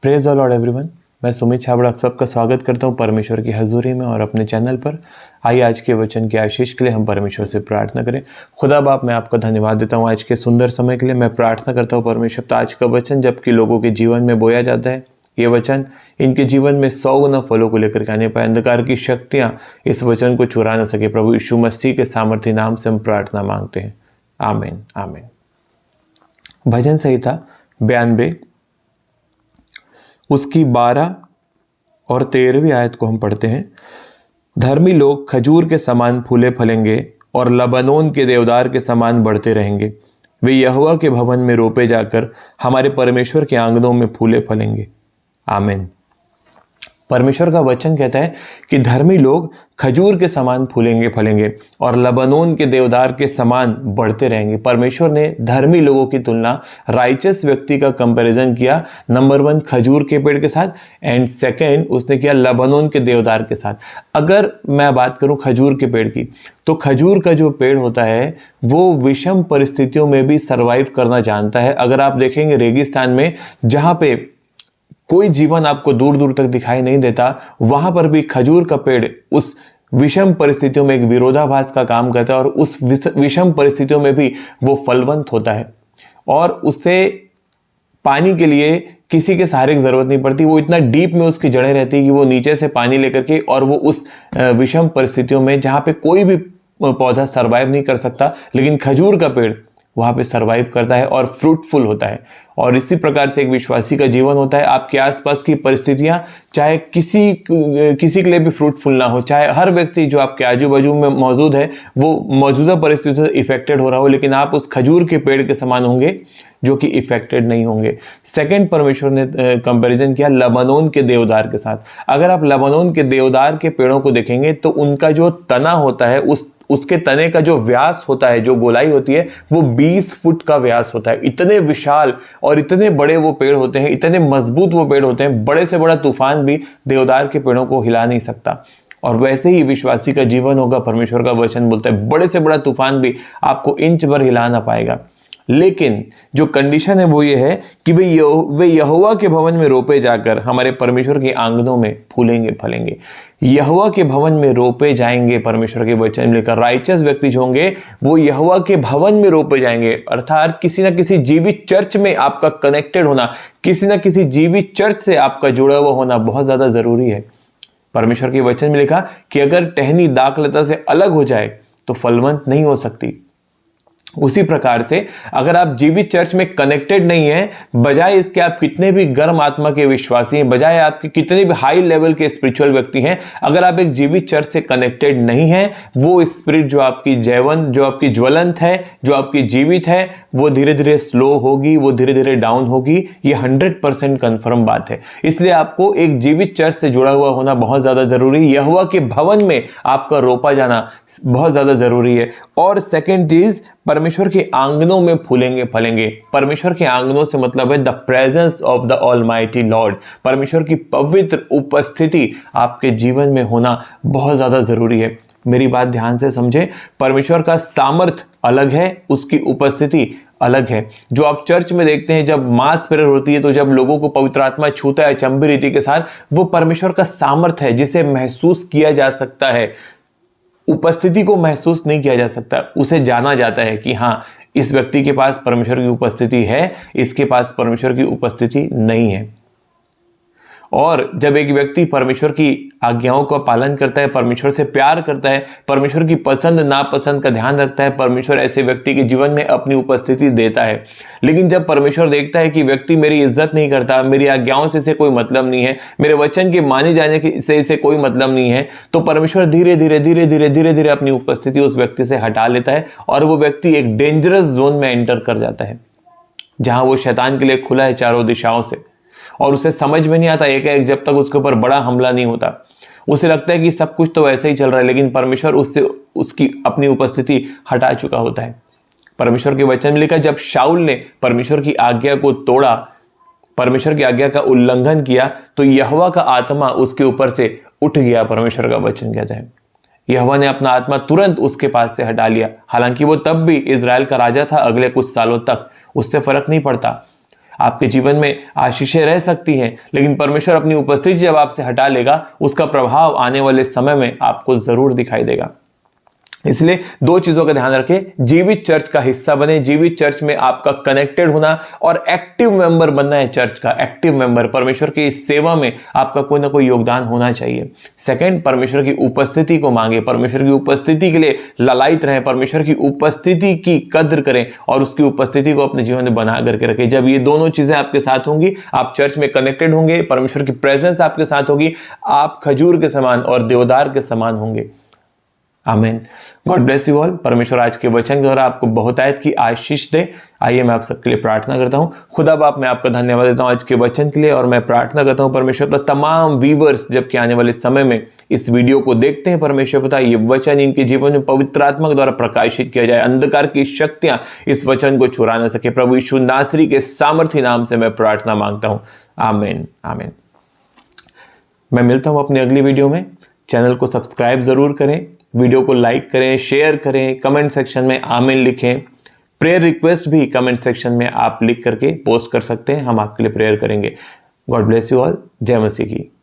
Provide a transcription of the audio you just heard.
Praise the Lord everyone. मैं सुमित छाबड़ा आप सबका स्वागत करता हूं परमेश्वर की हजूरी में और अपने चैनल पर। आइए आज के वचन के आशीष के लिए हम परमेश्वर से प्रार्थना करें। खुदा बाप, मैं आपका धन्यवाद देता हूं आज के सुंदर समय के लिए। मैं प्रार्थना करता हूं परमेश्वर, तो आज का वचन जबकि लोगों के जीवन में बोया जाता है, ये वचन इनके जीवन में 100 गुना फलों को लेकर के आने पाए। अंधकार की शक्तियाँ इस वचन को चुरा न सके। प्रभु यीशु मसीह के सामर्थ्य नाम से हम प्रार्थना मांगते हैं, आमीन आमीन। भजन संहिता 92 उसकी 12 और 13वीं आयत को हम पढ़ते हैं। धर्मी लोग खजूर के समान फूले फलेंगे और लबानोन के देवदार के समान बढ़ते रहेंगे। वे यहोवा के भवन में रोपे जाकर हमारे परमेश्वर के आंगनों में फूले फलेंगे, आमीन। परमेश्वर का वचन कहता है कि धर्मी लोग खजूर के समान फूलेंगे फलेंगे और लबानोन के देवदार के समान बढ़ते रहेंगे। परमेश्वर ने धर्मी लोगों की तुलना राइचस व्यक्ति का कंपैरिजन किया, नंबर 1 खजूर के पेड़ के साथ एंड सेकंड उसने किया लबानोन के देवदार के साथ। अगर मैं बात करूं खजूर के पेड़ की, तो खजूर का जो पेड़ होता है वो विषम परिस्थितियों में भी सर्वाइव करना जानता है। अगर आप देखेंगे रेगिस्तान में जहाँ पे कोई जीवन आपको दूर दूर तक दिखाई नहीं देता, वहां पर भी खजूर का पेड़ उस विषम परिस्थितियों में एक विरोधाभास का काम करता है और उस विषम परिस्थितियों में भी वो फलवंत होता है और उससे पानी के लिए किसी के सहारे की जरूरत नहीं पड़ती। वो इतना डीप में उसकी जड़ें रहती है कि वो नीचे से पानी लेकर के और वो उस विषम परिस्थितियों में जहाँ पे कोई भी पौधा सर्वाइव नहीं कर सकता, लेकिन खजूर का पेड़ वहाँ पे सर्वाइव करता है और फ्रूटफुल होता है। और इसी प्रकार से एक विश्वासी का जीवन होता है। आपके आसपास की परिस्थितियाँ चाहे किसी के लिए भी फ्रूटफुल ना हो, चाहे हर व्यक्ति जो आपके आजू बाजू में मौजूद है वो मौजूदा परिस्थितियों से इफेक्टेड हो रहा हो, लेकिन आप उस खजूर के पेड़ के समान होंगे जो कि इफेक्टेड नहीं होंगे। सेकंड, परमेश्वर ने कंपैरिजन किया लबानोन के देवदार के साथ। अगर आप लबानोन के देवदार के पेड़ों को देखेंगे तो उनका जो तना होता है उसके तने का जो व्यास होता है, जो गोलाई होती है, वो 20 फुट का व्यास होता है। इतने विशाल और इतने बड़े वो पेड़ होते हैं, इतने मजबूत वो पेड़ होते हैं, बड़े से बड़ा तूफान भी देवदार के पेड़ों को हिला नहीं सकता। और वैसे ही विश्वासी का जीवन होगा। परमेश्वर का वचन बोलता है बड़े से बड़ा तूफान भी आपको इंच भर हिला ना पाएगा। लेकिन जो कंडीशन है वो ये है कि वे यहोवा के भवन में रोपे जाकर हमारे परमेश्वर के आंगनों में फूलेंगे फलेंगे। यहोवा के भवन में रोपे जाएंगे, परमेश्वर के वचन लेकर राइचस व्यक्ति जो होंगे वो यहोवा के भवन में रोपे जाएंगे। अर्थात किसी ना किसी जीवित चर्च में आपका कनेक्टेड होना, किसी ना किसी जीवित चर्च से आपका जुड़ा हुआ होना बहुत ज्यादा जरूरी है। परमेश्वर के वचन में लिखा कि अगर टहनी दाखलता से अलग हो जाए तो फलवंत नहीं हो सकती। उसी प्रकार से अगर आप जीवित चर्च में कनेक्टेड नहीं हैं, बजाय इसके आप कितने भी गर्म आत्मा के विश्वासी हैं, बजाय आपके कितने भी हाई लेवल के स्पिरिचुअल व्यक्ति हैं, अगर आप एक जीवित चर्च से कनेक्टेड नहीं हैं, वो स्पिरिट जो आपकी ज्वलंत है, जो आपकी जीवित है, वो धीरे धीरे स्लो होगी, वो धीरे धीरे डाउन होगी। ये 100% कन्फर्म बात है। इसलिए आपको एक जीवित चर्च से जुड़ा हुआ होना बहुत ज्यादा जरूरी है। यहोवा के भवन में आपका रोपा जाना बहुत ज्यादा जरूरी है। और सेकेंड चीज, परमेश्वर के आंगनों में फूलेंगे फलेंगे। परमेश्वर के आंगनों से मतलब है the presence of the almighty Lord. परमेश्वर की पवित्र उपस्थिति आपके जीवन में होना बहुत ज्यादा जरूरी है। मेरी बात ध्यान से समझे। परमेश्वर का सामर्थ अलग है, उसकी उपस्थिति अलग है। जो आप चर्च में देखते हैं जब मास प्रेयर होती है, तो जब लोगों को पवित्र आत्मा छूता है अचंभी रीति के साथ, वो परमेश्वर का सामर्थ है जिसे महसूस किया जा सकता है। उपस्थिति को महसूस नहीं किया जा सकता, उसे जाना जाता है कि हाँ, इस व्यक्ति के पास परमेश्वर की उपस्थिति है, इसके पास परमेश्वर की उपस्थिति नहीं है। और जब एक व्यक्ति परमेश्वर की आज्ञाओं का पालन करता है, परमेश्वर से प्यार करता है, परमेश्वर की पसंद नापसंद का ध्यान रखता है, परमेश्वर ऐसे व्यक्ति के जीवन में अपनी उपस्थिति देता है। लेकिन जब परमेश्वर देखता है कि व्यक्ति मेरी इज्जत नहीं करता, मेरी आज्ञाओं से इसे कोई मतलब नहीं है, मेरे वचन के माने जाने से इसे कोई मतलब नहीं है, तो परमेश्वर धीरे धीरे अपनी उपस्थिति उस व्यक्ति से हटा लेता है और वो व्यक्ति एक डेंजरस जोन में एंटर कर जाता है, जहां वो शैतान के लिए खुला है चारों दिशाओं से। और उसे समझ में नहीं आता एक जब तक उसके ऊपर बड़ा हमला नहीं होता। उसे लगता है कि सब कुछ तो वैसे ही चल रहा है, लेकिन परमेश्वर उससे उसकी अपनी उपस्थिति हटा चुका होता है। परमेश्वर के वचन में लिखा, जब शाऊल ने परमेश्वर की आज्ञा को तोड़ा, परमेश्वर की आज्ञा का उल्लंघन किया, तो यहोवा का आत्मा उसके ऊपर से उठ गया। परमेश्वर का वचन कहता है यहोवा ने अपना आत्मा तुरंत उसके पास से हटा लिया। हालांकि वो तब भी इजराइल का राजा था अगले कुछ सालों तक, उससे फर्क नहीं पड़ता। आपके जीवन में आशीषें रह सकती हैं, लेकिन परमेश्वर अपनी उपस्थिति जब आपसे हटा लेगा, उसका प्रभाव आने वाले समय में आपको जरूर दिखाई देगा। इसलिए दो चीजों का ध्यान रखें, जीवित चर्च का हिस्सा बने, जीवित चर्च में आपका कनेक्टेड होना और एक्टिव मेंबर बनना है। चर्च का एक्टिव मेंबर, परमेश्वर की इस सेवा में आपका कोई ना कोई योगदान होना चाहिए। सेकंड, परमेश्वर की उपस्थिति को मांगे, परमेश्वर की उपस्थिति के लिए ललायित रहें, परमेश्वर की उपस्थिति की कद्र करें और उसकी उपस्थिति को अपने जीवन में बना करके रखें। जब ये दोनों चीजें आपके साथ होंगी, आप चर्च में कनेक्टेड होंगे, परमेश्वर की प्रेजेंस आपके साथ होगी, आप खजूर के समान और देवदार के समान होंगे। आमीन। God bless you all. परमेश्वर आज के वचन के द्वारा आपको बहुतायत की आशीष दे। आइए मैं आप सबके लिए प्रार्थना करता हूँ। खुदा बाप, मैं आपका धन्यवाद देता हूँ आज के वचन के लिए, और मैं प्रार्थना करता हूँ परमेश्वर पिता, तमाम व्यूअर्स जबकि आने वाले समय में इस वीडियो को देखते हैं, परमेश्वर पिता ये वचन इनके जीवन में पवित्र आत्मा के द्वारा प्रकाशित किया जाए, अंधकार की शक्तियां इस वचन को चुरा न सके। प्रभु यीशु नासरी के सामर्थी नाम से मैं प्रार्थना मांगता हूँ। आमीन आमीन। मैं मिलता हूँ अपनी अगली वीडियो में। चैनल को सब्सक्राइब जरूर करें, वीडियो को लाइक करें, शेयर करें, कमेंट सेक्शन में आमीन लिखें। प्रेयर रिक्वेस्ट भी कमेंट सेक्शन में आप लिख करके पोस्ट कर सकते हैं, हम आपके लिए प्रेयर करेंगे। God bless you all. जय मसीह की।